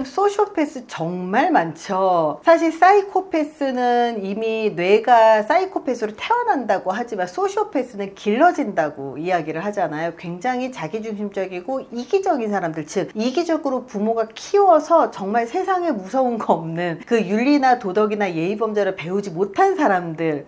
요즘 소시오패스 정말 많죠. 사실 사이코패스는 이미 뇌가 사이코패스로 태어난다고 하지만 소시오패스는 길러진다고 이야기를 하잖아요. 굉장히 자기중심적이고 이기적인 사람들, 즉 이기적으로 부모가 키워서 정말 세상에 무서운 거 없는 그 윤리나 도덕이나 예의범죄를 배우지 못한 사람들을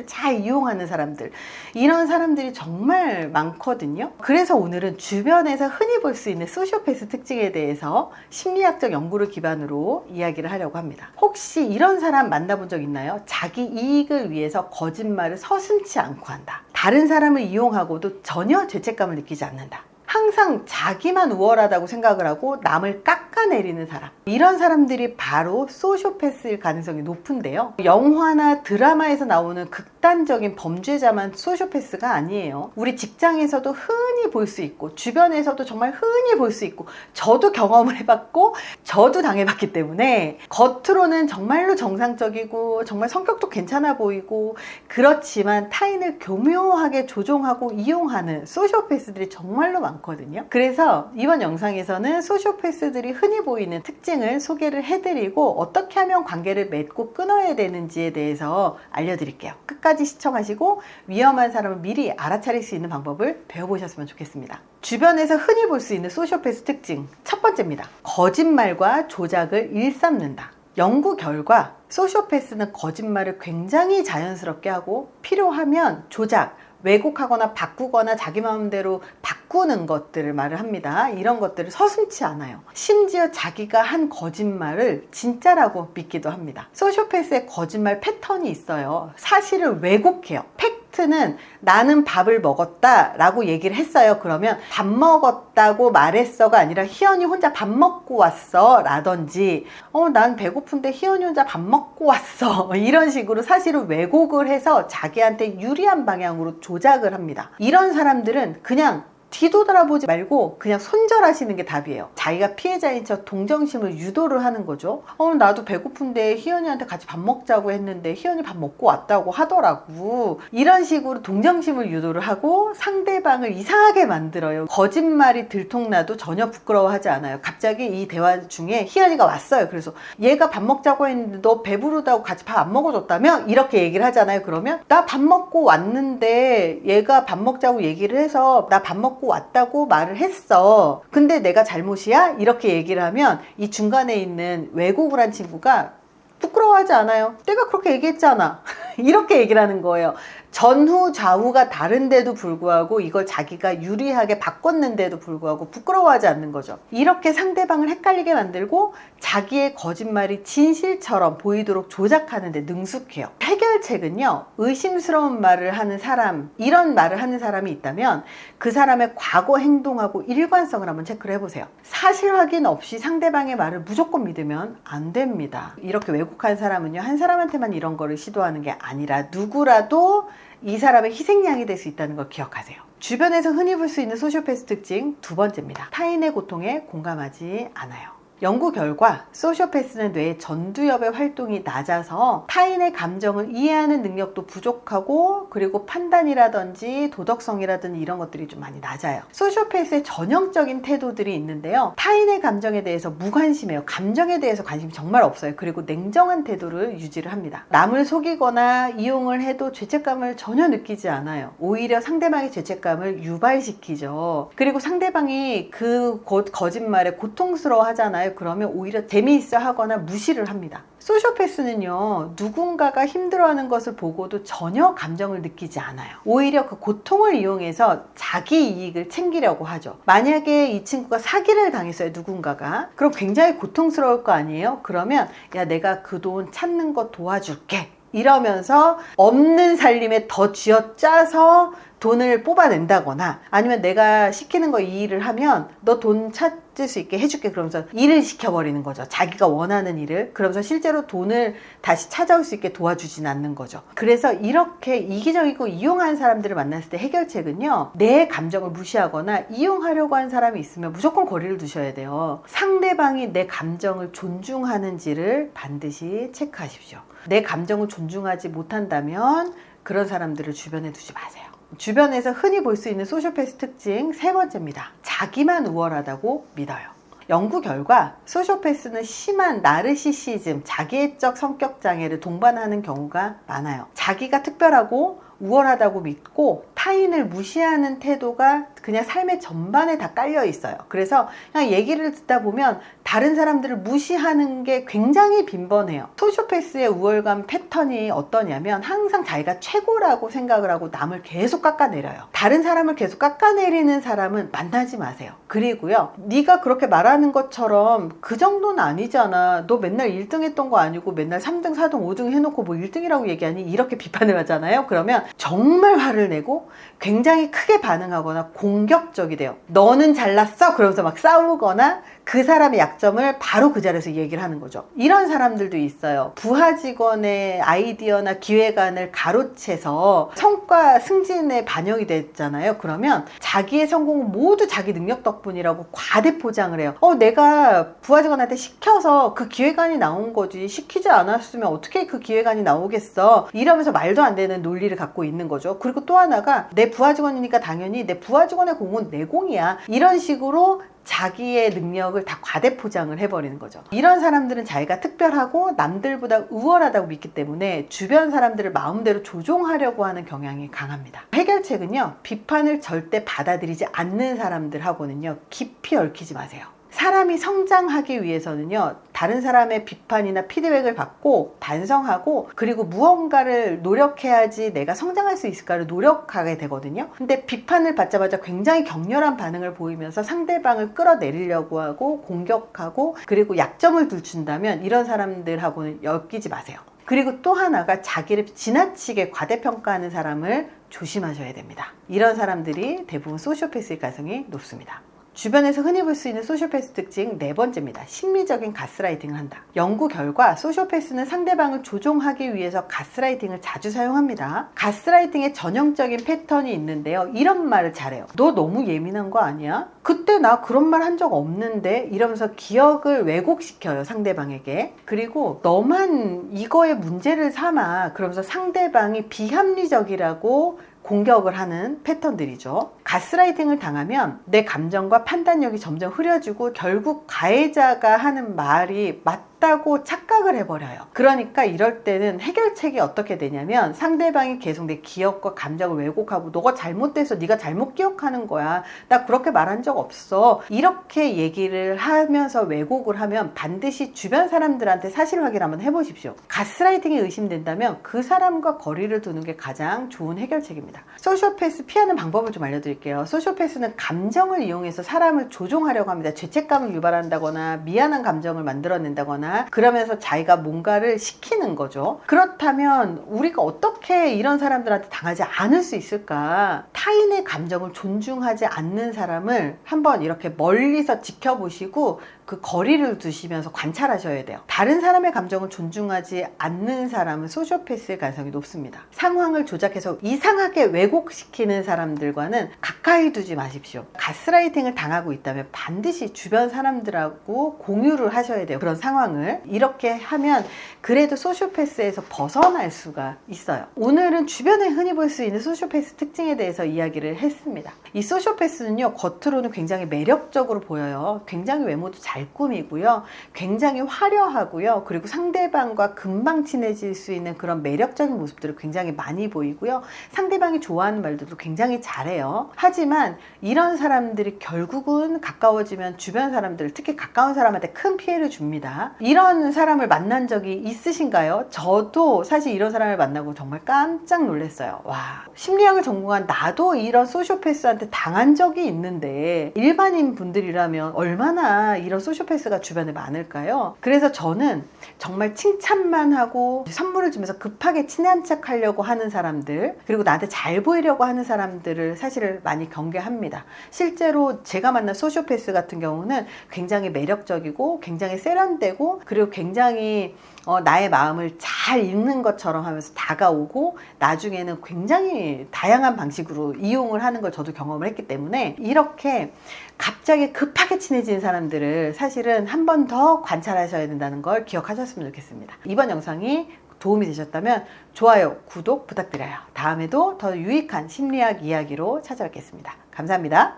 잘 이용하는 사람들, 이런 사람들이 정말 많거든요. 그래서 오늘은 주변에서 흔히 볼 수 있는 소시오패스 특징에 대해서 심리학적 연구를 기반으로 이야기를 하려고 합니다. 혹시 이런 사람 만나본 적 있나요? 자기 이익을 위해서 거짓말을 서슴지 않고 한다. 다른 사람을 이용하고도 전혀 죄책감을 느끼지 않는다. 항상 자기만 우월하다고 생각을 하고 남을 깎아내리는 사람, 이런 사람들이 바로 소시오패스일 가능성이 높은데요. 영화나 드라마에서 나오는 극단적인 범죄자만 소시오패스가 아니에요. 우리 직장에서도 흔히 볼 수 있고 주변에서도 정말 흔히 볼 수 있고, 저도 경험을 해봤고 저도 당해봤기 때문에 겉으로는 정말로 정상적이고 정말 성격도 괜찮아 보이고, 그렇지만 타인을 교묘하게 조종하고 이용하는 소시오패스들이 정말로 많거든요. 그래서 이번 영상에서는 소시오패스들이 흔히 보이는 특징을 소개를 해드리고 어떻게 하면 관계를 맺고 끊어야 되는지에 대해서 알려드릴게요. 끝까지 시청하시고 위험한 사람을 미리 알아차릴 수 있는 방법을 배워보셨으면 좋겠습니다. 주변에서 흔히 볼 수 있는 소시오패스 특징, 첫 번째입니다. 거짓말과 조작을 일삼는다. 연구 결과 소시오패스는 거짓말을 굉장히 자연스럽게 하고 필요하면 조작, 왜곡하거나 바꾸거나 자기 마음대로 바꾸는 것들을 말을 합니다. 이런 것들을 서슴지 않아요. 심지어 자기가 한 거짓말을 진짜라고 믿기도 합니다. 소시오패스의 거짓말 패턴이 있어요. 사실을 왜곡해요. 팩트는 나는 밥을 먹었다 라고 얘기를 했어요. 그러면 밥 먹었다고 말했어가 아니라 희연이 혼자 밥 먹고 왔어 라든지 난 배고픈데 희연이 혼자 밥 먹고 왔어, 이런 식으로 사실을 왜곡을 해서 자기한테 유리한 방향으로 조작을 합니다. 이런 사람들은 그냥 뒤도 돌아보지 말고 그냥 손절하시는 게 답이에요. 자기가 피해자인 척 동정심을 유도를 하는 거죠. 나도 배고픈데 희연이한테 같이 밥 먹자고 했는데 희연이 밥 먹고 왔다고 하더라고. 이런 식으로 동정심을 유도를 하고 상대방을 이상하게 만들어요. 거짓말이 들통나도 전혀 부끄러워하지 않아요. 갑자기 이 대화 중에 희연이가 왔어요. 그래서 얘가 밥 먹자고 했는데 너 배부르다고 같이 밥 안 먹어줬다며? 이렇게 얘기를 하잖아요. 그러면 나 밥 먹고 왔는데 얘가 밥 먹자고 얘기를 해서 나 밥 먹고 왔다고 말을 했어. 근데 내가 잘못이야? 이렇게 얘기를 하면 이 중간에 있는 왜곡을 한 친구가 부끄러워하지 않아요. 내가 그렇게 얘기했잖아. 이렇게 얘기를 하는 거예요. 전후 좌우가 다른데도 불구하고 이걸 자기가 유리하게 바꿨는데도 불구하고 부끄러워하지 않는 거죠. 이렇게 상대방을 헷갈리게 만들고 자기의 거짓말이 진실처럼 보이도록 조작하는데 능숙해요. 해결책은요, 의심스러운 말을 하는 사람, 이런 말을 하는 사람이 있다면 그 사람의 과거 행동하고 일관성을 한번 체크를 해보세요. 사실 확인 없이 상대방의 말을 무조건 믿으면 안 됩니다. 이렇게 왜곡한 사람은요, 한 사람한테만 이런 거를 시도하는 게 아니라 누구라도 이 사람의 희생양이 될 수 있다는 걸 기억하세요. 주변에서 흔히 볼 수 있는 소시오패스 특징 두 번째입니다. 타인의 고통에 공감하지 않아요. 연구 결과 소시오패스는 뇌의 전두엽의 활동이 낮아서 타인의 감정을 이해하는 능력도 부족하고, 그리고 판단이라든지 도덕성이라든지 이런 것들이 좀 많이 낮아요. 소시오패스의 전형적인 태도들이 있는데요. 타인의 감정에 대해서 무관심해요. 감정에 대해서 관심이 정말 없어요. 그리고 냉정한 태도를 유지를 합니다. 남을 속이거나 이용을 해도 죄책감을 전혀 느끼지 않아요. 오히려 상대방의 죄책감을 유발시키죠. 그리고 상대방이 그 거짓말에 고통스러워 하잖아요. 그러면 오히려 재미있어 하거나 무시를 합니다. 소시오패스는요, 누군가가 힘들어하는 것을 보고도 전혀 감정을 느끼지 않아요. 오히려 그 고통을 이용해서 자기 이익을 챙기려고 하죠. 만약에 이 친구가 사기를 당했어요, 누군가가. 그럼 굉장히 고통스러울 거 아니에요? 그러면 야, 내가 그 돈 찾는 거 도와줄게, 이러면서 없는 살림에 더 쥐어짜서 돈을 뽑아낸다거나, 아니면 내가 시키는 거 이 일을 하면 너 돈 찾을 수 있게 해줄게, 그러면서 일을 시켜버리는 거죠. 자기가 원하는 일을. 그러면서 실제로 돈을 다시 찾아올 수 있게 도와주진 않는 거죠. 그래서 이렇게 이기적이고 이용한 사람들을 만났을 때 해결책은요, 내 감정을 무시하거나 이용하려고 하는 사람이 있으면 무조건 거리를 두셔야 돼요. 상대방이 내 감정을 존중하는지를 반드시 체크하십시오. 내 감정을 존중하지 못한다면 그런 사람들을 주변에 두지 마세요. 주변에서 흔히 볼 수 있는 소시오패스 특징 세 번째입니다. 자기만 우월하다고 믿어요. 연구 결과 소시오패스는 심한 나르시시즘, 자기애적 성격 장애를 동반하는 경우가 많아요. 자기가 특별하고 우월하다고 믿고 타인을 무시하는 태도가 그냥 삶의 전반에 다 깔려 있어요. 그래서 그냥 얘기를 듣다 보면 다른 사람들을 무시하는 게 굉장히 빈번해요. 소시오패스의 우월감 패턴이 어떠냐면 항상 자기가 최고라고 생각을 하고 남을 계속 깎아내려요. 다른 사람을 계속 깎아내리는 사람은 만나지 마세요. 그리고요, 네가 그렇게 말하는 것처럼 그 정도는 아니잖아. 너 맨날 1등 했던 거 아니고 맨날 3등, 4등, 5등 해놓고 뭐 1등이라고 얘기하니? 이렇게 비판을 하잖아요. 그러면 정말 화를 내고 굉장히 크게 반응하거나 공격적이 돼요. 너는 잘났어? 그러면서 막 싸우거나 그 사람의 약점을 바로 그 자리에서 얘기를 하는 거죠. 이런 사람들도 있어요. 부하 직원의 아이디어나 기획안을 가로채서 성과 승진에 반영이 됐잖아요. 그러면 자기의 성공은 모두 자기 능력 덕분이라고 과대 포장을 해요. 내가 부하 직원한테 시켜서 그 기획안이 나온 거지, 시키지 않았으면 어떻게 그 기획안이 나오겠어, 이러면서 말도 안 되는 논리를 갖고 있는 거죠. 그리고 또 하나가 내 부하 직원이니까 당연히 내 부하 직원의 공은 내 공이야, 이런 식으로 자기의 능력을 다 과대 포장을 해버리는 거죠. 이런 사람들은 자기가 특별하고 남들보다 우월하다고 믿기 때문에 주변 사람들을 마음대로 조종하려고 하는 경향이 강합니다. 해결책은요, 비판을 절대 받아들이지 않는 사람들하고는요 깊이 얽히지 마세요. 사람이 성장하기 위해서는요, 다른 사람의 비판이나 피드백을 받고 반성하고 그리고 무언가를 노력해야지 내가 성장할 수 있을까를 노력하게 되거든요. 근데 비판을 받자마자 굉장히 격렬한 반응을 보이면서 상대방을 끌어내리려고 하고 공격하고 그리고 약점을 들춘다면 이런 사람들하고는 엮이지 마세요. 그리고 또 하나가 자기를 지나치게 과대평가하는 사람을 조심하셔야 됩니다. 이런 사람들이 대부분 소시오패스의 가능성이 높습니다. 주변에서 흔히 볼 수 있는 소시오패스 특징 네 번째입니다. 심리적인 가스라이팅을 한다. 연구 결과 소시오패스는 상대방을 조종하기 위해서 가스라이팅을 자주 사용합니다. 가스라이팅의 전형적인 패턴이 있는데요. 이런 말을 잘해요. 너 너무 예민한 거 아니야? 그때 나 그런 말 한 적 없는데? 이러면서 기억을 왜곡시켜요, 상대방에게. 그리고 너만 이거에 문제를 삼아, 그러면서 상대방이 비합리적이라고 공격을 하는 패턴들이죠. 가스라이팅을 당하면 내 감정과 판단력이 점점 흐려지고 결국 가해자가 하는 말이 맞다고 착각을 해버려요. 그러니까 이럴 때는 해결책이 어떻게 되냐면 상대방이 계속 내 기억과 감정을 왜곡하고 너가 잘못돼서 네가 잘못 기억하는 거야, 나 그렇게 말한 적 없어, 이렇게 얘기를 하면서 왜곡을 하면 반드시 주변 사람들한테 사실 확인 한번 해보십시오. 가스라이팅이 의심된다면 그 사람과 거리를 두는 게 가장 좋은 해결책입니다. 소시오패스 피하는 방법을 좀 알려드릴게요. 소시오패스는 감정을 이용해서 사람을 조종하려고 합니다. 죄책감을 유발한다거나 미안한 감정을 만들어낸다거나 그러면서 자기가 뭔가를 시키는 거죠. 그렇다면 우리가 어떻게 이런 사람들한테 당하지 않을 수 있을까? 타인의 감정을 존중하지 않는 사람을 한번 이렇게 멀리서 지켜보시고 그 거리를 두시면서 관찰하셔야 돼요. 다른 사람의 감정을 존중하지 않는 사람은 소시오패스의 가능성이 높습니다. 상황을 조작해서 이상하게 왜곡시키는 사람들과는 가까이 두지 마십시오. 가스라이팅을 당하고 있다면 반드시 주변 사람들하고 공유를 하셔야 돼요. 그런 상황을. 이렇게 하면 그래도 소시오패스에서 벗어날 수가 있어요. 오늘은 주변에 흔히 볼 수 있는 소시오패스 특징에 대해서 이야기를 했습니다. 이 소시오패스는요, 겉으로는 굉장히 매력적으로 보여요. 굉장히 외모도 잘 꾸미고요, 굉장히 화려하고요, 그리고 상대방과 금방 친해질 수 있는 그런 매력적인 모습들을 굉장히 많이 보이고요, 상대방이 좋아하는 말들도 굉장히 잘해요. 하지만 이런 사람들이 결국은 가까워지면 주변 사람들, 특히 가까운 사람한테 큰 피해를 줍니다. 이런 사람을 만난 적이 있으신가요? 저도 사실 이런 사람을 만나고 정말 깜짝 놀랐어요. 와, 심리학을 전공한 나도 이런 소시오패스한테 당한 적이 있는데 일반인 분들이라면 얼마나 이런 소시오패스가 주변에 많을까요? 그래서 저는 정말 칭찬만 하고 선물을 주면서 급하게 친한 척 하려고 하는 사람들, 그리고 나한테 잘 보이려고 하는 사람들을 사실 많이 경계합니다. 실제로 제가 만난 소시오패스 같은 경우는 굉장히 매력적이고 굉장히 세련되고 그리고 굉장히 나의 마음을 잘 읽는 것처럼 하면서 다가오고 나중에는 굉장히 다양한 방식으로 이용을 하는 걸 저도 경험을 했기 때문에 이렇게 갑자기 급하게 친해진 사람들을 사실은 한 번 더 관찰하셔야 된다는 걸 기억하셨으면 좋겠습니다. 이번 영상이 도움이 되셨다면 좋아요, 구독 부탁드려요. 다음에도 더 유익한 심리학 이야기로 찾아뵙겠습니다. 감사합니다.